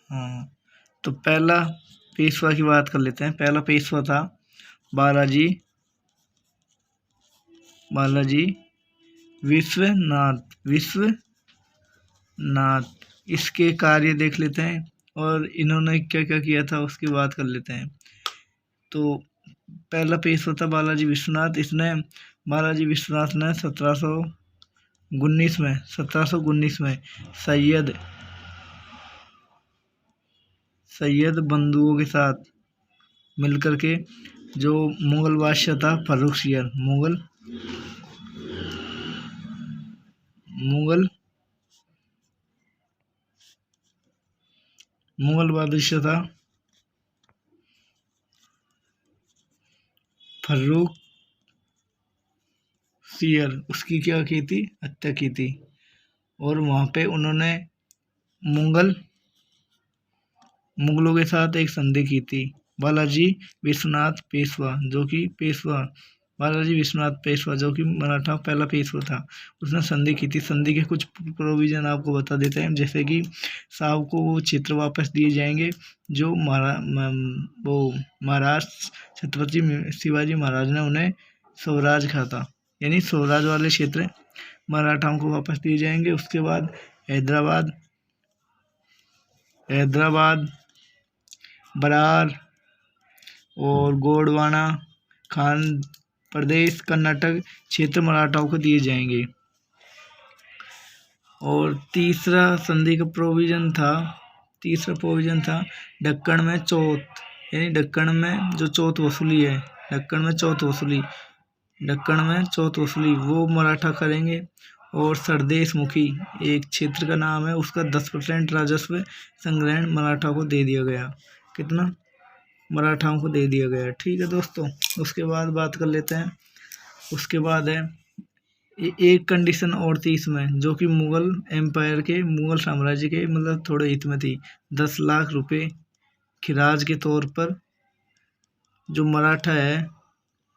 हाँ, तो पहला पेशवा की बात कर लेते हैं। पहला पेशवा था बालाजी विश्वनाथ। इसके कार्य देख लेते हैं और इन्होंने क्या क्या किया था उसकी बात कर लेते हैं। तो पहला पेशवा था बालाजी विश्वनाथ। बालाजी विश्वनाथ ने 1719 में सैयद बंधुओं के साथ मिलकर के जो मुगल बादशाह था फर्रुखसियर, मुगल बादशाह था फर्रुखसियर, उसकी क्या की थी, हत्या की थी। और वहां पे उन्होंने मुगलों के साथ एक संधि की थी। बालाजी विश्वनाथ पेशवा जो कि मराठा पहला पेशवा था, उसने संधि की थी। संधि के कुछ प्रोविजन आपको बता देते हैं, जैसे कि साहब को वो क्षेत्र वापस दिए जाएंगे जो महाराष्ट्र छत्रपति शिवाजी महाराज ने उन्हें स्वराज कहा था, यानी स्वराज वाले क्षेत्र मराठाओं को वापस दिए जाएंगे। उसके बाद हैदराबाद, बरार और गोंडवाना खान प्रदेश, कर्नाटक क्षेत्र मराठाओं को दिए जाएंगे। और तीसरा प्रोविजन था दक्कन में चौथ, यानी दक्कन में जो चौथ वसूली है, दक्कन में चौथ वसूली वो मराठा करेंगे। और सरदेश मुखी एक क्षेत्र का नाम है, उसका 10% राजस्व संग्रहण मराठा को दे दिया गया। कितना? मराठाओं को दे दिया गया। ठीक है दोस्तों, उसके बाद बात कर लेते हैं। उसके बाद है एक कंडीशन और थी इसमें, जो कि मुगल साम्राज्य के मतलब थोड़े हित में थी। 10 लाख रुपए खिराज के तौर पर जो मराठा है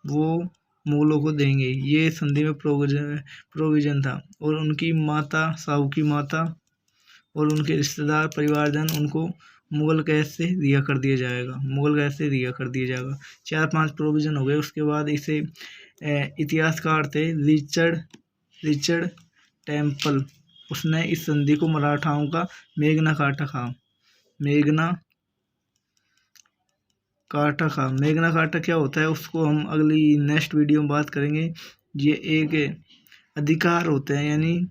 वो मुगलों को देंगे, ये संधि में प्रोविजन था। और उनकी माता, साहू की माता और उनके रिश्तेदार परिवारजन उनको मुगल कैद से रिहा कर दिया जाएगा। 4-5 प्रोविजन हो गए। उसके बाद इसे इतिहासकार थे रिचर्ड टेम्पल, उसने इस संधि को मराठाओं का मेघना काटा क्या होता है उसको हम अगली नेक्स्ट वीडियो में बात करेंगे। ये एक अधिकार होते हैं, यानी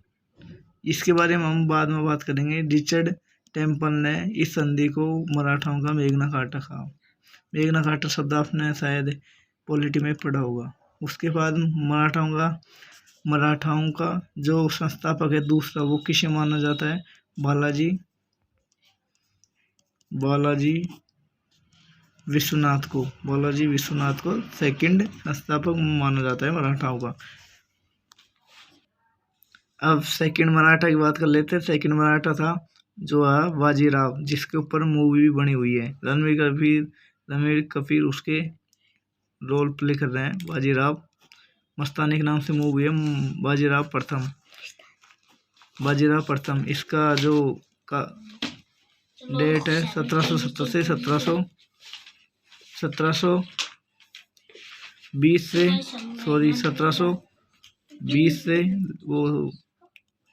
इसके बारे में हम बाद में बात करेंगे। रिचर्ड टेम्पल ने इस संधि को मराठाओं का मेघना काटा शब्द आपने शायद पॉलिटी में पढ़ा होगा। उसके बाद मराठाओं का जो संस्थापक है दूसरा, वो किसे माना जाता है? बालाजी विश्वनाथ को सेकंड संस्थापक माना जाता है मराठाओं का। अब सेकंड मराठा की बात कर लेते हैं। सेकंड मराठा था जो है बाजीराव, जिसके ऊपर मूवी भी बनी हुई है। रणवीर कपूर उसके रोल प्ले कर रहे हैं। बाजीराव मस्तानी के नाम से मूवी है, बाजीराव प्रथम। इसका जो डेट है 1770 से 1720 से वो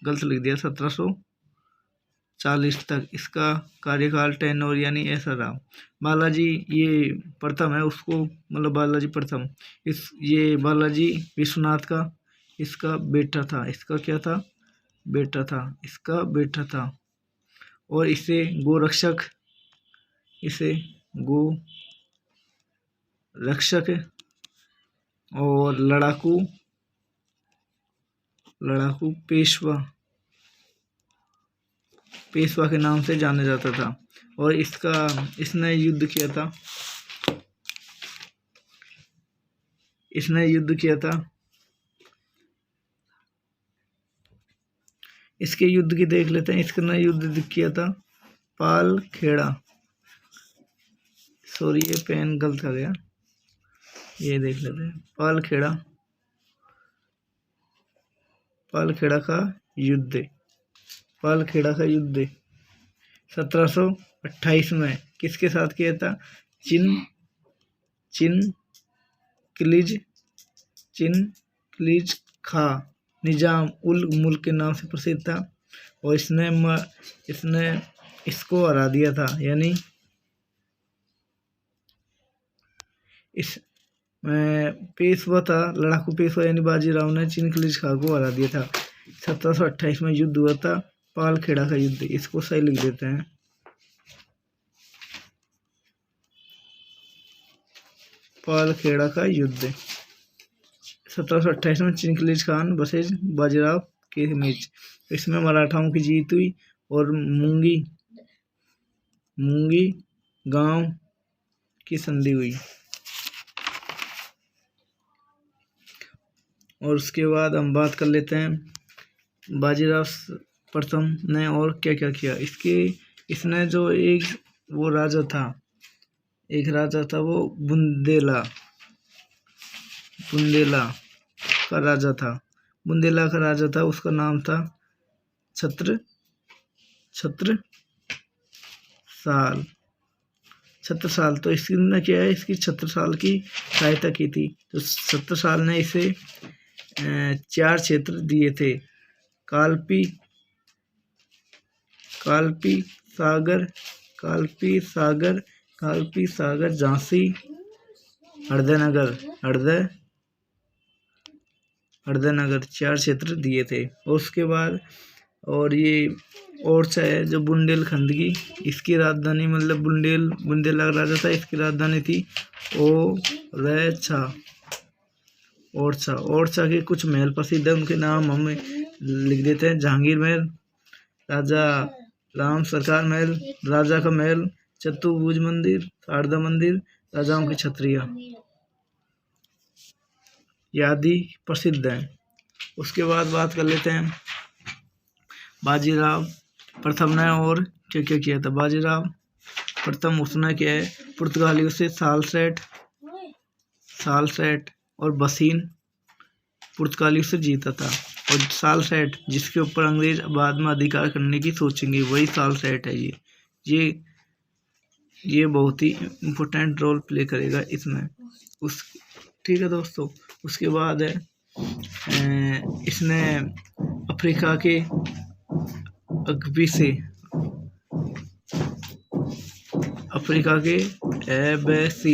गलत लिख दिया, 1740 तक इसका कार्यकाल 10 और यानी ऐसा रहा। बालाजी ये प्रथम है, उसको मतलब बालाजी प्रथम ये बालाजी विश्वनाथ का इसका बेटा था। इसका क्या था? बेटा था। और इसे गोरक्षक और लड़ाकू पेशवा के नाम से जाना जाता था। और इसने युद्ध किया था। इसके युद्ध की देख लेते हैं। इसने युद्ध किया था पालखेड़ा, सॉरी ये पेन गलत आ गया, ये देख लेते हैं। पालखेड़ा का युद्ध 1700 28 में किसके साथ किया था? चिनक्लिज खा निजाम उल मुल्क के नाम से प्रसिद्ध था और इसने इसको हरा दिया था, यानी इस पेशवा था, लड़ाकू पेशवा यानी बाजीराव ने चिनक्लिज खा को हरा दिया था। 1728 में युद्ध हुआ था, पालखेड़ा का युद्ध, इसको सही लिख देते हैं। पालखेड़ा का युद्ध 1728 में चिनक्लिज खान वर्सेस बाजीराव के मैच, इसमें मराठाओं की जीत हुई और मूंगी गांव की संधि हुई। और उसके बाद हम बात कर लेते हैं बाजीराव प्रथम ने और क्या क्या किया। इसने जो एक राजा था वो बुंदेला का राजा था। उसका नाम था छत्रसाल। तो इसने क्या है, इसकी छत्रसाल की सहायता की थी। तो छत्रसाल ने इसे 4 क्षेत्र दिए थे, कालपी सागर, झांसी, हृदयनगर 4 क्षेत्र दिए थे। और उसके बाद और ये ओरछा है जो बुंदेलखंड की, इसकी राजधानी मतलब बुंदेला राजा था, इसकी राजधानी थी ओरछा के कुछ महल प्रसिद्ध है, उनके नाम हम लिख देते हैं। जहांगीर महल, राजा राम सरकार महल, राजा का महल, चतुर्भुज मंदिर, शारदा मंदिर, राजाओं की छतरियाँ आदि प्रसिद्ध हैं। उसके बाद बात कर लेते हैं बाजीराव प्रथम ने और क्या क्या किया था। बाजीराव प्रथम उसने क्या है, पुर्तगालियों से सालसेट और बसीन पुर्तगालियों से जीता था। और सालसेट जिसके ऊपर अंग्रेज बाद में अधिकार करने की सोचेंगे, वही सालसेट है। ये बहुत ही इम्पोर्टेंट रोल प्ले करेगा इसमें। ठीक है दोस्तों, उसके बाद है इसने अफ्रीका के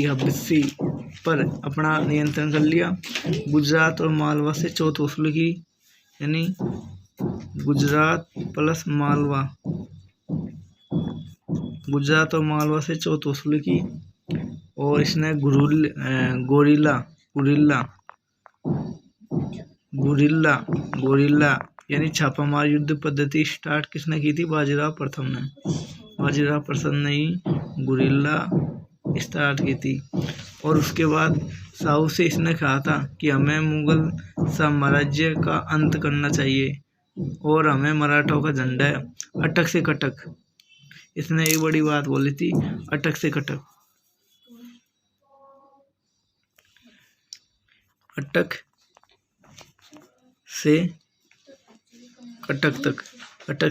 हबशी पर अपना नियंत्रण कर लिया। गुजरात और मालवा से चौथ वसूली की, यानी गुजरात और मालवा से चौथ वसूली की। और इसने गोरिल्ला यानी छापामार युद्ध पद्धति स्टार्ट किसने की थी? बाजीराव प्रथम ने ही गोरिल्ला स्टार्ट की थी। और उसके बाद शाहू से इसने कहा था कि हमें मुगल साम्राज्य का अंत करना चाहिए और हमें मराठाओं का झंडा अटक से कटक, इसने एक बड़ी बात बोली थी, अटक से कटक। अटक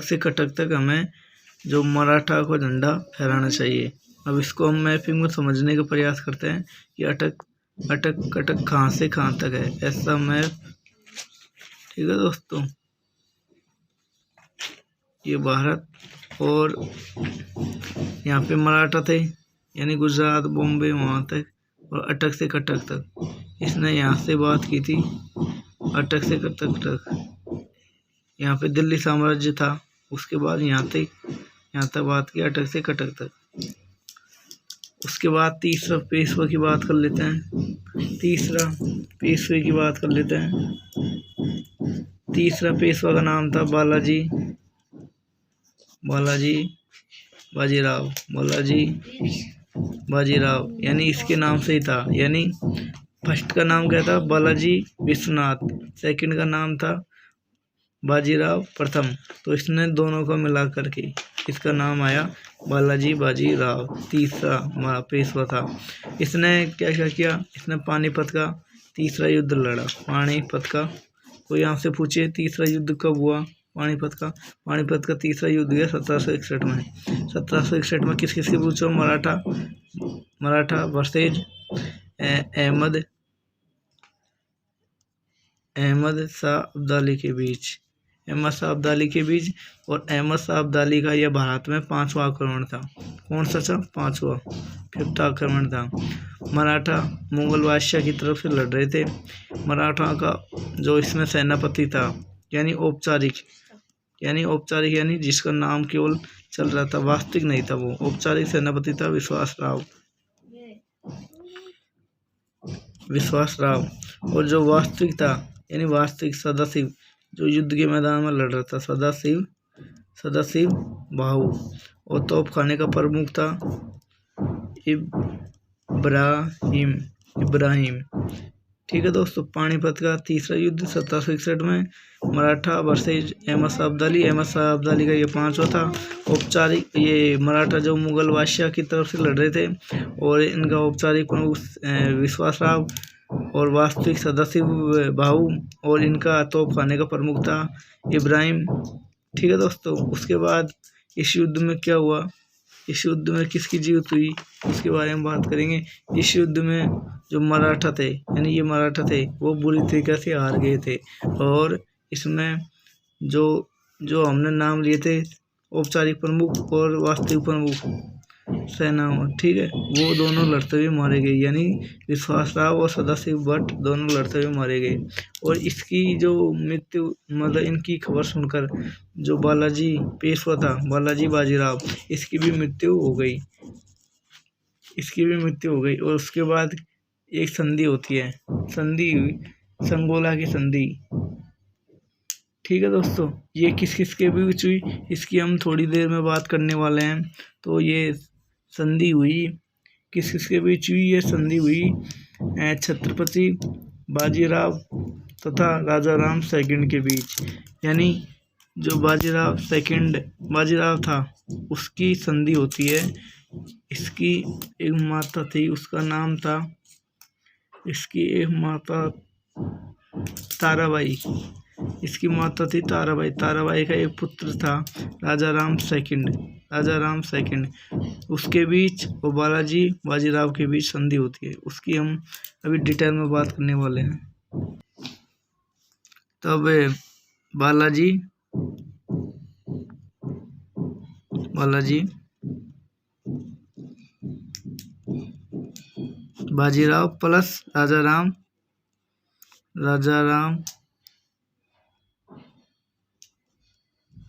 से कटक तक हमें जो मराठा को झंडा फहराना चाहिए। अब इसको हम मैपिंग में समझने का प्रयास करते हैं कि अटक कटक कहाँ से कहाँ तक है, ऐसा मैप। ठीक है दोस्तों, ये भारत और यहाँ पे मराठा थे, यानी गुजरात बॉम्बे वहाँ तक, और अटक से कटक तक इसने यहाँ से बात की थी। अटक से कटक तक यहाँ पे दिल्ली साम्राज्य था। उसके बाद यहाँ तक बात की, अटक से कटक तक। उसके बाद तीसरा पेशवा की बात कर लेते हैं। तीसरा पेशवा का नाम था बालाजी बाजीराव, यानी इसके नाम से ही था। यानी फर्स्ट का नाम क्या था? बालाजी विश्वनाथ, सेकंड का नाम था बाजीराव प्रथम। तो इसने दोनों को मिला करके इसका नाम आया बाजीराव। तीसरा पेशवा था। इसने क्या क्या किया? इसने पानीपत का तीसरा युद्ध लड़ा। पानीपत का कोई यहाँ से पूछे तीसरा युद्ध कब हुआ? पानीपत का तीसरा युद्ध हुआ 1761 में। 1761 में किस किस के बीच हुआ? मराठा वर्सेज अहमद शाह अब्दाली के बीच। अहमद शाह अब्दाली के बीच। और अहमद शाह अब्दाली का यह भारत में 5वां आक्रमण था। कौन सा था? 5वां, 5th आक्रमण था। मराठा मुगल बादशाह की तरफ से लड़ रहे थे। मराठा का जो इसमें सेनापति था, यानी औपचारिक यानी जिसका नाम केवल चल रहा था, वास्तविक नहीं था, वो औपचारिक सेनापति था विश्वास राव। और जो वास्तविक था, यानी वास्तविक सदाशिव, जो युद्ध के मैदान में लड़ रहा था, सदाशिव भाऊ। और तोपखाने का प्रमुख था इब्राहिम। ठीक है दोस्तों, पानीपत का तीसरा युद्ध 1761 में मराठा वर्सेज अहमद शाह अब्दाली। अहमद शाह अब्दाली का ये 5वां था। औपचारिक ये मराठा जो मुगल बादशाह की तरफ से लड़ रहे थे, और इनका औपचारिक प्रमुख विश्वास राव और वास्तविक सदाशिव भाऊ, और इनका तोपखाने का प्रमुख था इब्राहिम। ठीक है दोस्तों, उसके बाद इस युद्ध में क्या हुआ, इस युद्ध में किसकी जीत हुई, उसके बारे में बात करेंगे। इस युद्ध में जो मराठा थे, यानी ये मराठा थे, वो बुरी तरीके से हार गए थे। और इसमें जो हमने नाम लिए थे, औपचारिक प्रमुख और वास्तविक प्रमुख सेना, ठीक है, वो दोनों लड़ते हुए मारे गए, यानी विश्वास राव और सदाशिव भट्ट दोनों लड़ते हुए मारे गए। और इसकी जो मृत्यु, मतलब इनकी खबर सुनकर जो बालाजी पेशवा था, बालाजी बाजीराव, इसकी भी मृत्यु हो गई। और उसके बाद एक संधि होती है, संधि हुई, संगोला की संधि। ठीक है दोस्तों, ये किस किस के बीच हुई, इसकी हम थोड़ी देर में बात करने वाले हैं। तो ये संधि हुई किस किस के बीच हुई? ये संधि हुई छत्रपति बाजीराव तथा राजा राम सेकंड के बीच। यानी जो बाजीराव था, उसकी संधि होती है। इसकी एक माता थी, उसका नाम था, इसकी एक माता ताराबाई, इसकी माता थी ताराबाई। ताराबाई का एक पुत्र था राजा राम सेकंड। उसके बीच और बालाजी बाजीराव के बीच संधि होती है, उसकी हम अभी डिटेल में बात करने वाले हैं। तब बालाजी बाजीराव प्लस राजा राम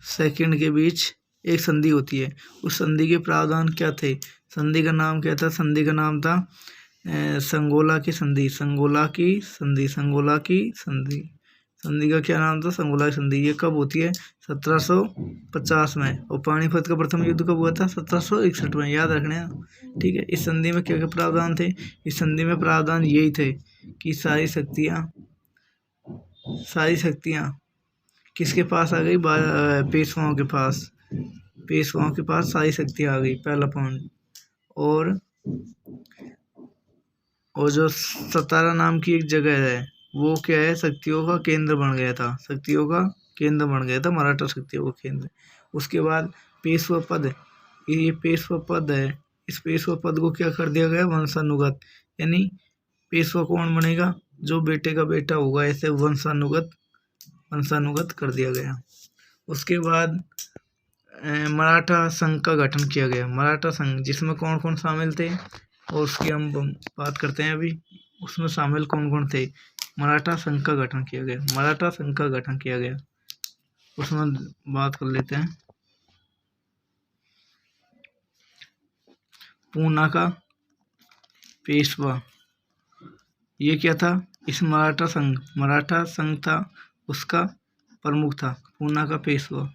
सेकंड के बीच एक संधि होती है। उस संधि के प्रावधान क्या थे? संधि का नाम क्या था? संधि का नाम था संगोला की संधि। संधि का क्या नाम था? संगोला की संधि। ये कब होती है? 1750 में। और पानीपत का प्रथम युद्ध कब हुआ था? 1761 में। याद रखना है, ठीक है। इस संधि में क्या क्या प्रावधान थे? इस संधि में प्रावधान यही थे कि सारी शक्तियाँ किसके पास आ गई? पेशवाओं के पास सारी शक्तियाँ आ गई, पहला पॉइंट। और जो सतारा नाम की एक जगह है, वो क्या है? शक्तियों का केंद्र बन गया था, मराठा शक्तियों का केंद्र। उसके बाद पेशवा पद, ये पेशवा पद है, इस पेशवा पद को क्या कर दिया गया? वंशानुगत। यानी पेशवा कौन बनेगा? जो बेटे का बेटा होगा, ऐसे वंशानुगत कर दिया गया। उसके बाद मराठा संघ का गठन किया गया। मराठा संघ जिसमें कौन कौन शामिल थे, और उसकी हम बात करते हैं अभी। उसमें शामिल कौन कौन थे? मराठा संघ का गठन किया गया। उसमें बात कर लेते हैं। पूना का पेशवा, ये क्या था? इस मराठा संघ था, उसका प्रमुख था पूना का पेशवा।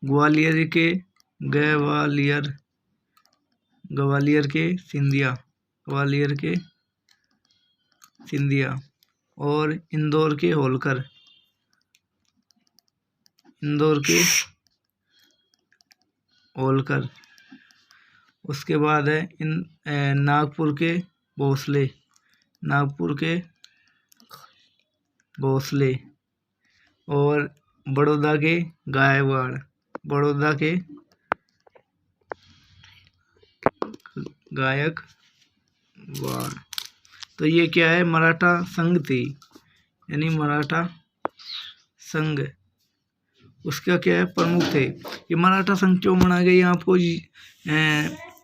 ग्वालियर के सिंधिया और इंदौर के होलकर। उसके बाद है नागपुर के भोसले और बड़ौदा के गायकवाड़, बड़ौदा के गायकवाड़। तो ये क्या है, मराठा संघ थी, यानी मराठा संघ उसका क्या है, प्रमुख थे। ये मराठा संघ क्यों बनाया गया, ये आपको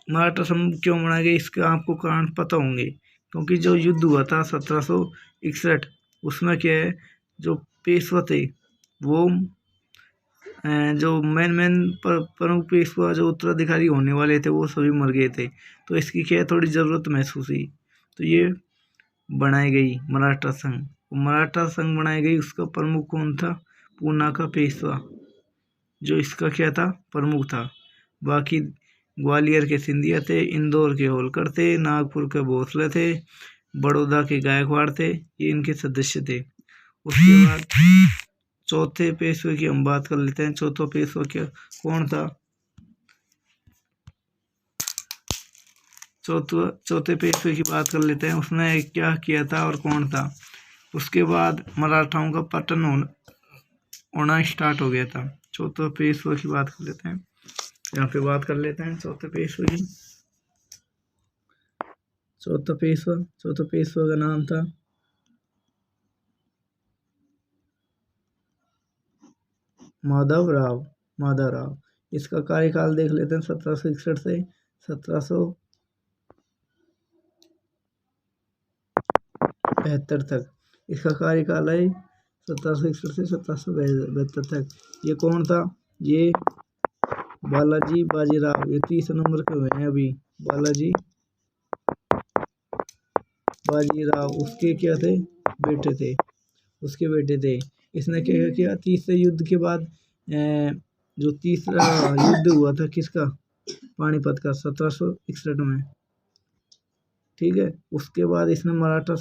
मराठा संघ क्यों बनाया गया इसका आपको कारण पता होंगे, क्योंकि जो युद्ध हुआ था 1761 उसमें क्या है, जो पेशवा थे वो जो मेन प्रमुख पेशवा जो उत्तराधिकारी होने वाले थे वो सभी मर गए थे। तो इसकी क्या है, थोड़ी ज़रूरत महसूस हुई, तो ये बनाई गई मराठा संघ। मराठा संघ बनाई गई, उसका प्रमुख कौन था, पूना का पेशवा, जो इसका क्या था, प्रमुख था। बाकी ग्वालियर के सिंधिया थे, इंदौर के होलकर थे, नागपुर के भोसले थे, बड़ौदा के गायकवाड़ थे, ये इनके सदस्य थे। उसके बाद चौथे पेशवे की हम बात कर लेते हैं। चौथा पेशवा क्या कौन था, चौथे पेशवे की बात कर लेते हैं, उसने क्या किया था और कौन था। उसके बाद मराठाओं का पतन होना स्टार्ट हो गया था। चौथे पेशवा की बात कर लेते हैं, यहाँ पे बात कर लेते हैं चौथे पेशवे की। चौथा पेशवा का नाम था माधव राव। इसका कार्यकाल देख लेते हैं 1761 से 1772 तक। इसका कार्यकाल है 1761 से 1772 तक। ये कौन था, ये बालाजी बाजीराव, ये 30 नंबर के हुए हैं अभी, बालाजी बाजीराव उसके क्या थे, बेटे थे, उसके बेटे थे। इसने क्या किया, तीसरे युद्ध के बाद जो तीसरा युद्ध हुआ था किसका, पानीपत का 1761 में, ठीक है। उसके बाद इसने मराठा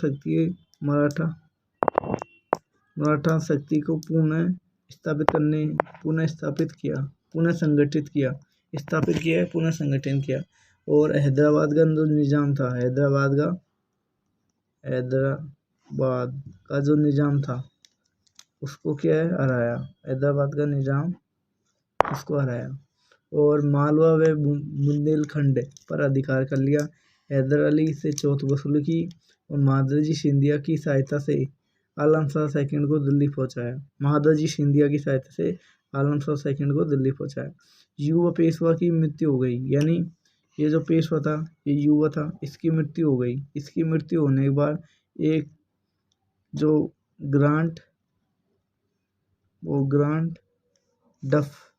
शक्ति को पुनः संगठित किया और हैदराबाद का जो निजाम था उसको क्या है, हराया। हैदराबाद का निजाम उसको हराया और मालवा व बुंदेलखंड पर अधिकार कर लिया। हैदर अली से चौथ वसूली की और महादजी सिंधिया की सहायता से आलम शाह सेकंड को दिल्ली पहुंचाया। युवा पेशवा की मृत्यु हो गई, यानी ये जो पेशवा था ये युवा था, इसकी मृत्यु हो गई। इसकी मृत्यु होने के बाद एक जो ग्रांट डफ,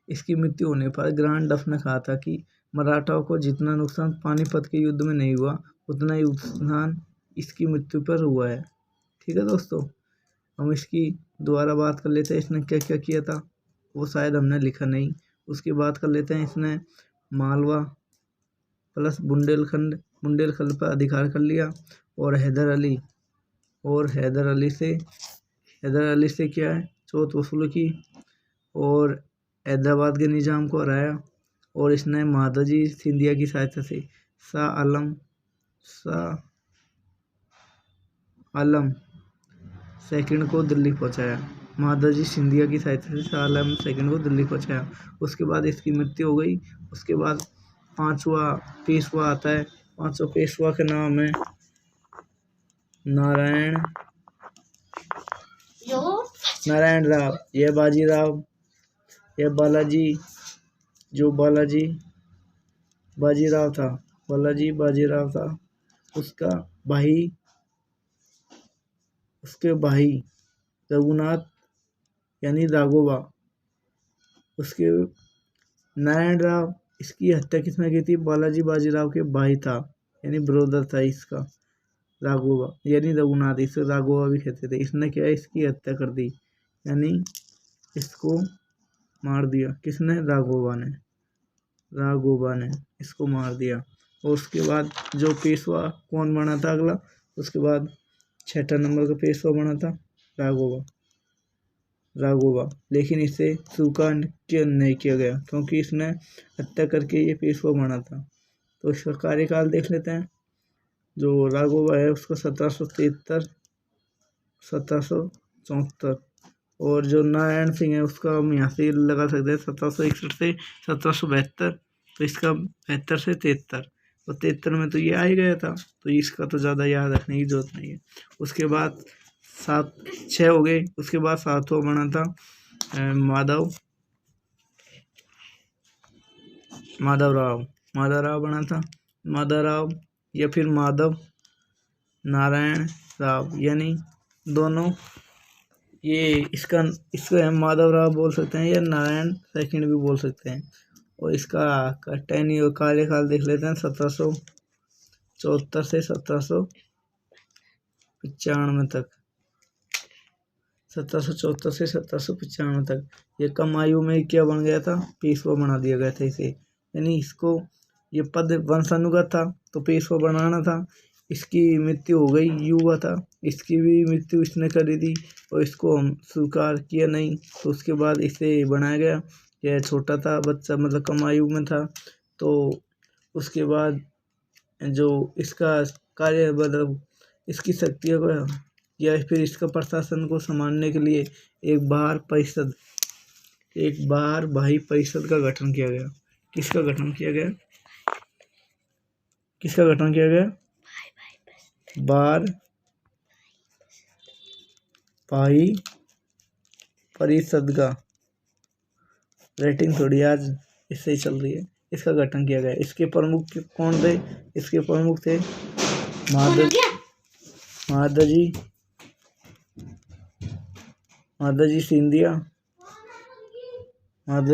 इसकी मृत्यु होने पर ग्रांट डफ ने कहा था कि मराठाओं को जितना नुकसान पानीपत के युद्ध में नहीं हुआ उतना ही नुकसान इसकी मृत्यु पर हुआ है। ठीक है दोस्तों, हम इसकी दोबारा बात कर लेते हैं, इसने क्या क्या किया था वो शायद हमने लिखा नहीं। उसकी बात कर लेते हैं, इसने मालवा प्लस बुंदेलखंड पर अधिकार कर लिया और हैदर अली से क्या है, चौथ वसूल की और हैदराबाद के निजाम को हराया और इसने महादजी सिंधिया की सहायता से शाह आलम सेकंड को दिल्ली पहुंचाया। महादजी सिंधिया की सहायता से शाह आलम सेकंड को दिल्ली पहुंचाया। उसके बाद इसकी मृत्यु हो गई। उसके बाद पांचवा पेशवा आता है। पांचवा पेशवा का नाम है नारायण राव। यह बालाजी बाजीराव था। उसके भाई रघुनाथ यानी राघोबा, उसके नारायण राव, इसकी हत्या किसने की थी, बालाजी बाजीराव के भाई था, यानी ब्रदर था इसका राघोबा, यानी रघुनाथ, इसे राघोबा भी कहते थे। इसने क्या है, इसकी हत्या कर दी, यानी इसको मार दिया। किसने, राघोबा ने इसको मार दिया। और उसके बाद जो पेशवा कौन बना था अगला, उसके बाद 6 नंबर का पेशवा बना था राघोबा, लेकिन इसे स्वीकार नहीं किया गया क्योंकि इसने हत्या करके ये पेशवा बना था। तो इसका कार्यकाल देख लेते हैं। जो राघोबा है उसका 1773 1774 और जो नारायण सिंह है उसका हम यहाँ से लगा सकते हैं 1761 से 1772। तो इसका 72 से 73, और 73 में तो ये आ ही गया था, तो इसका तो ज़्यादा याद रखने की जरूरत नहीं है। उसके बाद 6 हो गए। उसके बाद 7वां बना था माधव राव बना था। माधव राव या फिर माधव नारायण राव, यानी दोनों, ये इसको हम माधव राव बोल सकते हैं या नारायण सेकंड भी बोल सकते हैं। और इसका कार्यकाल देख लेते हैं 1774 से 1795 तक। 1774 से 1795 तक ये कम आयु में क्या बन गया था, पेशवा बना दिया गया था इसे। यानी इसको ये पद वंशानुगत था तो पेशवा बनाना था। इसकी मृत्यु हो गई, युवा था, इसकी भी मृत्यु इसने करी थी और इसको हम स्वीकार किया नहीं, तो उसके बाद इसे बनाया गया। यह छोटा था बच्चा, मतलब कम आयु में था। तो उसके बाद जो इसका कार्य, मतलब इसकी शक्तियों को या फिर इसका प्रशासन को संभालने के लिए एक बार भाई परिषद का गठन किया गया। किसका गठन किया गया? बार भाई परिषद का, रेटिंग थोड़ी आज इससे ही चल रही है। इसका गठन किया गया। इसके प्रमुख कौन थे? इसके प्रमुख थे माधवजी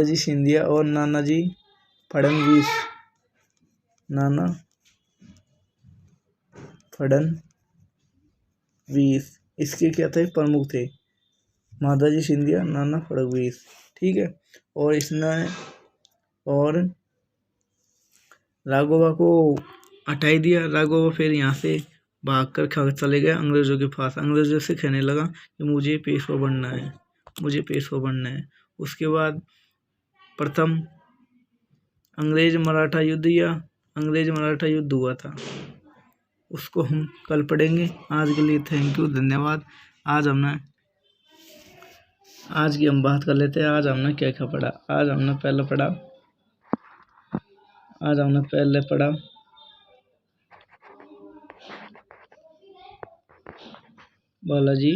सिंधिया और नानाजी फडणवीस। इसके क्या थे? प्रमुख थे माधवजी सिंधिया, नाना फडणवीस। ठीक है। और इसने और राघोबा को हटाई दिया। राघोबा फिर यहाँ से भागकर चले गए अंग्रेजों के पास। अंग्रेजों से कहने लगा कि मुझे पेशवा बनना है। उसके बाद प्रथम अंग्रेज मराठा युद्ध हुआ था, उसको हम कल पढ़ेंगे। आज के लिए थैंक यू, धन्यवाद। आज की हम बात कर लेते हैं। आज हमने क्या क्या पढ़ा? आज हमने पहले पढ़ा बालाजी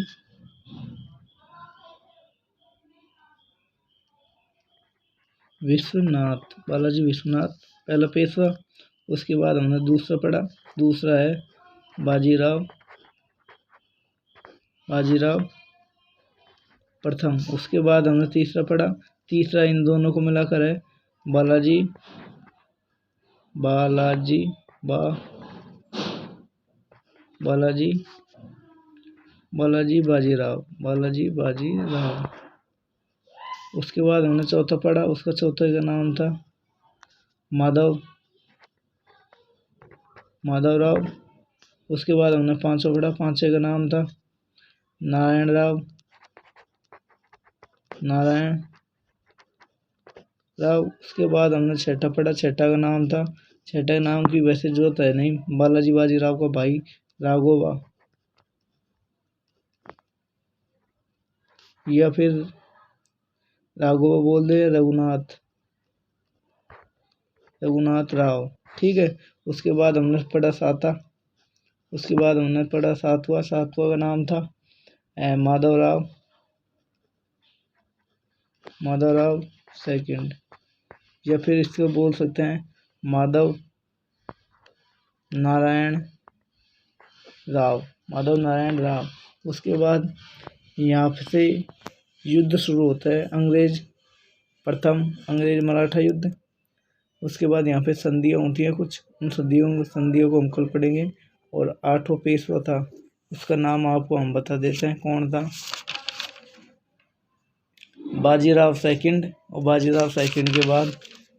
विश्वनाथ पहला पेशवा। उसके बाद हमने दूसरा पढ़ा, दूसरा है बाजीराव प्रथम। उसके बाद हमने तीसरा पढ़ा, तीसरा इन दोनों को मिलाकर है बालाजी बाजीराव। उसके बाद हमने चौथा पढ़ा, उसका चौथे का नाम था माधव राव। उसके बाद हमने पांचवा पढ़ा, पांचवे का नाम था नारायण राव। उसके बाद हमने छठा पढ़ा, छठा का नाम था, छठा का नाम की वैसे जरूरत है नहीं, बालाजी बाजीराव का भाई राघोबा, या फिर राघोबा बोल दे, रघुनाथ राव। ठीक है। उसके बाद हमने पढ़ा सातवां का नाम था माधव राव सेकंड, या फिर इसको बोल सकते हैं माधव नारायण राव। उसके बाद यहाँ से युद्ध शुरू होता है, अंग्रेज मराठा युद्ध। उसके बाद यहाँ पे संधियाँ होती हैं कुछ, उन संधियों को हम कल पढ़ेंगे। और 8वां पेशवा था, उसका नाम आपको हम बता देते हैं कौन था, बाजीराव सेकंड। और बाजीराव सेकंड के बाद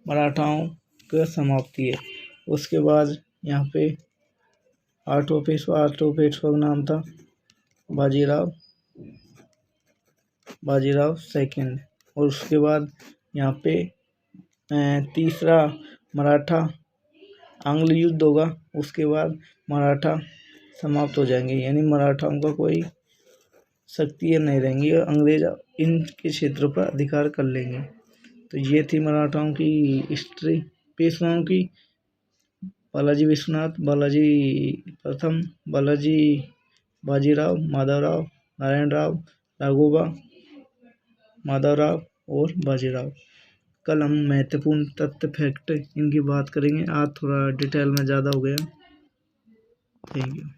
मराठाओं की समाप्ति है। उसके बाद यहाँ पे 8वां पेशवा का नाम था बाजीराव सेकंड। और उसके बाद यहाँ पे तीसरा मराठा आंग्ल युद्ध होगा। उसके बाद मराठा समाप्त हो जाएंगे, यानी मराठाओं का कोई शक्तियाँ नहीं रहेंगी और अंग्रेज इनके क्षेत्रों पर अधिकार कर लेंगे। तो ये थी मराठाओं की हिस्ट्री। पेशवाओं की बालाजी विश्वनाथ, बालाजी प्रथम, बालाजी बाजीराव, माधवराव, नारायण राव, राघोबा, माधवराव और बाजीराव। कल हम महत्वपूर्ण तथ्य फैक्ट इनकी बात करेंगे। आज थोड़ा डिटेल में ज़्यादा हो गया। Thank you.